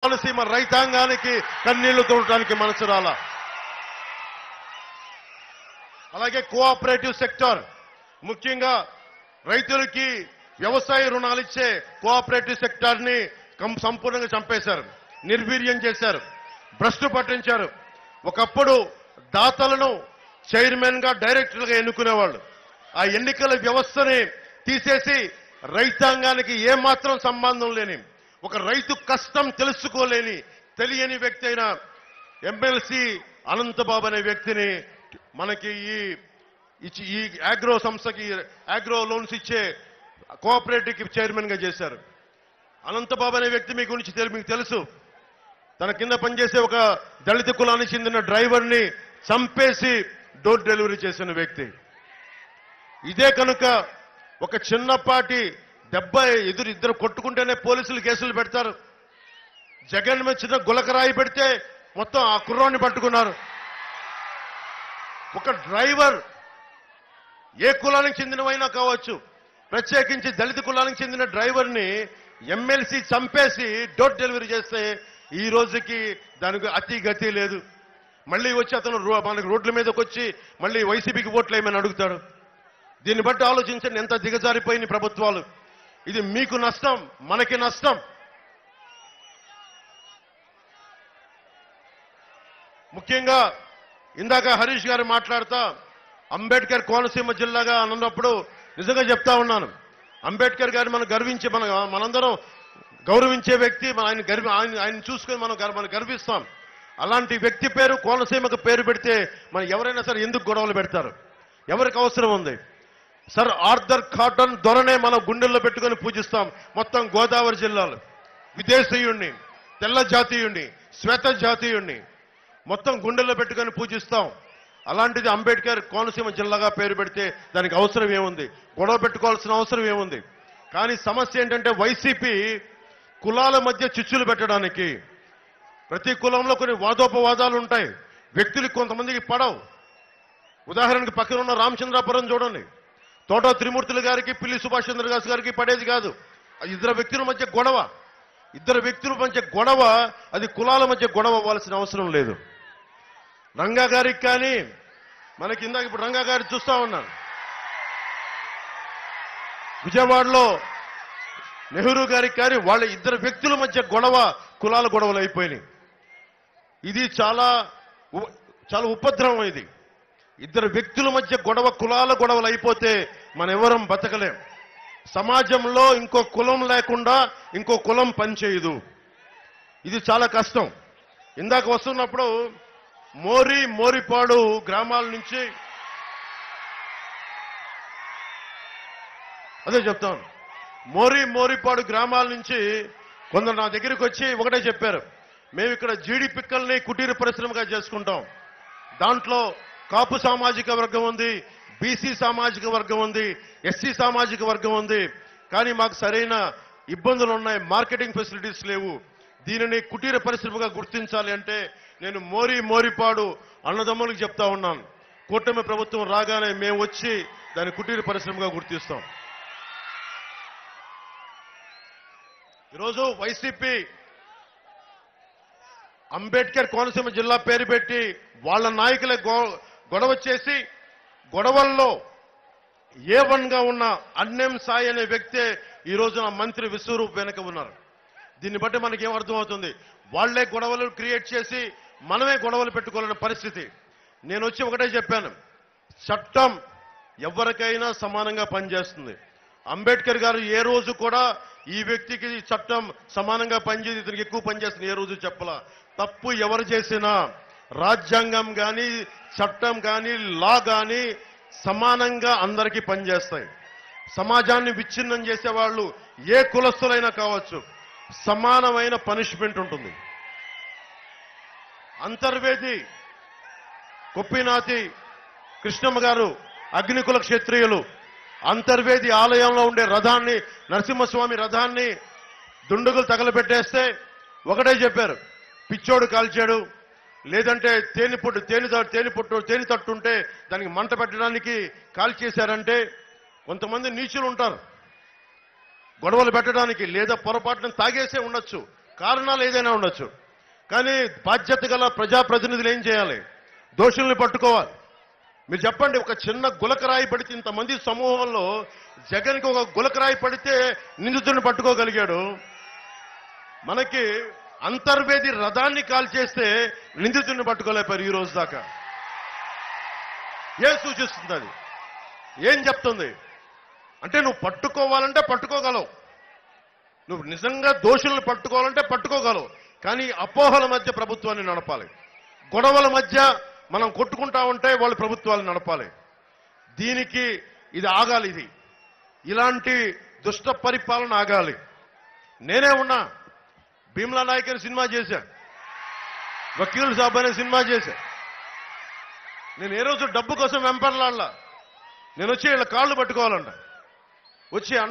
కోనసీమ రైతాంగానికి కన్నీళ్లు తోడటానికి మనసు రాలా. అలాగే కోఆపరేటివ్ సెక్టర్, ముఖ్యంగా రైతులకి వ్యవసాయ రుణాలు ఇచ్చే కోఆపరేటివ్ సెక్టర్ ని సంపూర్ణంగా చంపేశారు, నిర్వీర్యం చేశారు, భ్రష్టు పట్టించారు. ఒకప్పుడు దాతలను చైర్మన్ గా డైరెక్టర్లుగా ఎన్నుకునేవాళ్ళు. ఆ ఎన్నికల వ్యవస్థని తీసేసి రైతాంగానికి ఏమాత్రం సంబంధం లేని, ఒక రైతు కష్టం తెలుసుకోలేని తెలియని వ్యక్తి అయిన ఎమ్మెల్సీ అనంతబాబు అనే వ్యక్తిని మనకి ఈ అగ్రో సంస్థకి అగ్రో లోన్స్ ఇచ్చే కోఆపరేటివ్ చైర్మన్ గా చేశారు. అనంతబాబు అనే వ్యక్తి మీ గురించి మీకు తెలుసు. తన కింద పనిచేసే ఒక దళిత కులానికి చెందిన డ్రైవర్ని చంపేసి డోర్ డెలివరీ చేసిన వ్యక్తి. ఇదే కనుక ఒక చిన్నపాటి దెబ్బ ఇద్దరు కొట్టుకుంటేనే పోలీసులు కేసులు పెడతారు. జగన్ మీద చిన్న గులకరాయి పెడితే మొత్తం ఆ కుర్రాన్ని పట్టుకున్నారు. ఒక డ్రైవర్ ఏ కులానికి చెందినవైనా కావచ్చు, ప్రత్యేకించి దళిత కులానికి చెందిన డ్రైవర్ని ఎమ్మెల్సీ చంపేసి డోర్ డెలివరీ చేస్తే ఈ రోజుకి దానికి అతి గతి లేదు. మళ్ళీ వచ్చి అతను మనకి రోడ్ల మీదకి వచ్చి మళ్ళీ వైసీపీకి ఓట్లు ఏమని అడుగుతాడు. దీన్ని బట్టి ఆలోచించండి ఎంత దిగజారిపోయిన ప్రభుత్వాలు. ఇది మీకు నష్టం, మనకి నష్టం. ముఖ్యంగా ఇందాక హరీష్ గారు మాట్లాడుతా అంబేద్కర్ కోనసీమ జిల్లాగా అన్నప్పుడు నిజంగా చెప్తా ఉన్నాను. అంబేద్కర్ గారిని మనం గర్వించి మనందరం గౌరవించే వ్యక్తి. ఆయన చూసుకొని మనం గర్విస్తాం. అలాంటి వ్యక్తి పేరు కోనసీమకు పేరు పెడితే మనం ఎవరైనా సరే ఎందుకు గొడవలు పెడతారు? ఎవరికి అవసరం ఉంది? సర్ ఆర్థర్ కాటన్ దొరనే మనం గుండెల్లో పెట్టుకొని పూజిస్తాం. మొత్తం గోదావరి జిల్లాలో విదేశీయుణ్ణి, తెల్ల జాతీయుణ్ణి, శ్వేత జాతీయుణ్ణి మొత్తం గుండెల్లో పెట్టుకొని పూజిస్తాం. అలాంటిది అంబేద్కర్ కోనసీమ జిల్లాగా పేరు పెడితే దానికి అవసరం ఏముంది? గొడవ పెట్టుకోవాల్సిన అవసరం ఏముంది? కానీ సమస్య ఏంటంటే వైసీపీ కులాల మధ్య చిచ్చులు పెట్టడానికి, ప్రతి కులంలో కొన్ని వాదోపవాదాలు ఉంటాయి. వ్యక్తులకు కొంతమందికి పడవు. ఉదాహరణకి పక్కన ఉన్న రామచంద్రాపురం చూడండి, తోట త్రిమూర్తులు గారికి పిల్లి సుభాష్ చంద్రదాస్ గారికి పడేది కాదు. ఇద్దరు వ్యక్తుల మధ్య గొడవ, అది కులాల మధ్య గొడవ అవ్వాల్సిన అవసరం లేదు. రంగా గారికి కానీ మనకి ఇందాక ఇప్పుడు రంగా గారి చూస్తా ఉన్నాను, విజయవాడలో నెహ్రూ గారికి కానీ వాళ్ళ ఇద్దరు వ్యక్తుల మధ్య గొడవ కులాల గొడవలు అయిపోయినాయి. ఇది చాలా ఉపద్రవం. ఇది ఇద్దరు వ్యక్తుల మధ్య గొడవ, కులాల గొడవలు అయిపోతే మనం ఎవరం బతకలేం. సమాజంలో ఇంకో కులం లేకుండా ఇంకో కులం పనిచేయదు. ఇది చాలా కష్టం. ఇందాక వస్తున్నప్పుడు మోరిపాడు గ్రామాల నుంచి అదే చెప్తాను. మోరిపాడు గ్రామాల నుంచి కొందరు నా దగ్గరికి వచ్చి ఒకటే చెప్పారు, మేము ఇక్కడ జీడి పిక్కల్ని కుటీర పరిశ్రమగా చేసుకుంటాం. దాంట్లో కాపు సామాజిక వర్గం ఉంది, బీసీ సామాజిక వర్గం ఉంది, ఎస్సీ సామాజిక వర్గం ఉంది. కానీ మాకు సరైన ఇబ్బందులు ఉన్నాయి, మార్కెటింగ్ ఫెసిలిటీస్ లేవు. దీనిని కుటీర పరిశ్రమగా గుర్తించాలి అంటే నేను మోరిపాడు అన్నదమ్ములకు చెప్తా ఉన్నాను, కూటమి ప్రభుత్వం రాగానే మేము వచ్చి దాన్ని కుటీర పరిశ్రమగా గుర్తిస్తాం. ఈరోజు వైసీపీ అంబేద్కర్ కోనసీమ జిల్లా పేరు పెట్టి వాళ్ళ నాయకులే గొడవ చేసి, గొడవల్లో A1 గా ఉన్న అన్నేం సాయి అనే వ్యక్తే ఈ రోజున మంత్రి విశ్వరూప్ వెనక ఉన్నారు. దీన్ని బట్టి మనకి ఏమర్థమవుతుంది? వాళ్లే గొడవలు క్రియేట్ చేసి మనమే గొడవలు పెట్టుకోవాలనే పరిస్థితి. నేను వచ్చి ఒకటే చెప్పాను, చట్టం ఎవరికైనా సమానంగా పనిచేస్తుంది. అంబేద్కర్ గారు ఏ రోజు కూడా ఈ వ్యక్తికి చట్టం సమానంగా పనిచేసి ఇతనికి ఎక్కువ పనిచేస్తుంది ఏ రోజు చెప్పలా. తప్పు ఎవరు చేసినా రాజ్యాంగం కానీ చట్టం కానీ లా కానీ సమానంగా అందరికీ పనిచేస్తాయి. సమాజాన్ని విచ్ఛిన్నం చేసేవాళ్ళు ఏ కులస్తులైనా కావచ్చు, సమానమైన పనిష్మెంట్ ఉంటుంది. అంతర్వేది కొప్పినాతి కృష్ణమ్మ గారు అగ్నికుల క్షత్రియులు అంతర్వేది ఆలయంలో ఉండే రథాన్ని, నరసింహస్వామి రథాన్ని దుండుగులు తగలబెట్టేస్తే ఒకటే చెప్పారు, పిచ్చోడు కాల్చాడు, లేదంటే తేనె తట్టుంటే దానికి మంట పెట్టడానికి కాల్చేశారంటే కొంతమంది నీచులు ఉంటారు గొడవలు పెట్టడానికి, లేదా పొరపాటున తాగేసే ఉండొచ్చు. కారణాలు ఏదైనా ఉండొచ్చు. కానీ బాధ్యత గల ప్రజాప్రతినిధులు ఏం చేయాలి? దోషుల్ని పట్టుకోవాలి. మీరు చెప్పండి, ఒక చిన్న గులకరాయి పడితే ఇంతమంది సమూహంలో జగన్కి ఒక గులకరాయి పడితే నిందితుడిని పట్టుకోగలిగాడు. మనకి అంతర్వేది రథాన్ని కాల్చేస్తే నిందితుడిని పట్టుకోలేపారు ఈ రోజు దాకా. ఏం సూచిస్తుంది అది? ఏం చెప్తుంది? అంటే నువ్వు పట్టుకోవాలంటే పట్టుకోగలవు, నువ్వు నిజంగా దోషులను పట్టుకోవాలంటే పట్టుకోగలవు. కానీ అపోహల మధ్య ప్రభుత్వాన్ని నడపాలి, గొడవల మధ్య మనం కొట్టుకుంటా ఉంటే వాళ్ళు ప్రభుత్వాలు నడపాలి. దీనికి ఇది ఆగాలి. ఇలాంటి దుష్ట పరిపాలన ఆగాలి. నేనే ఉన్నా, భీమ్లా నాయక్ అని సినిమా చేశా, వకీల్ సాబ్ అనే సినిమా చేశా. నేను ఏ రోజు డబ్బు కోసం వెంపర్లాడలా. నేను వచ్చి వీళ్ళ కాళ్ళు పట్టుకోవాలంట, వచ్చి అన్న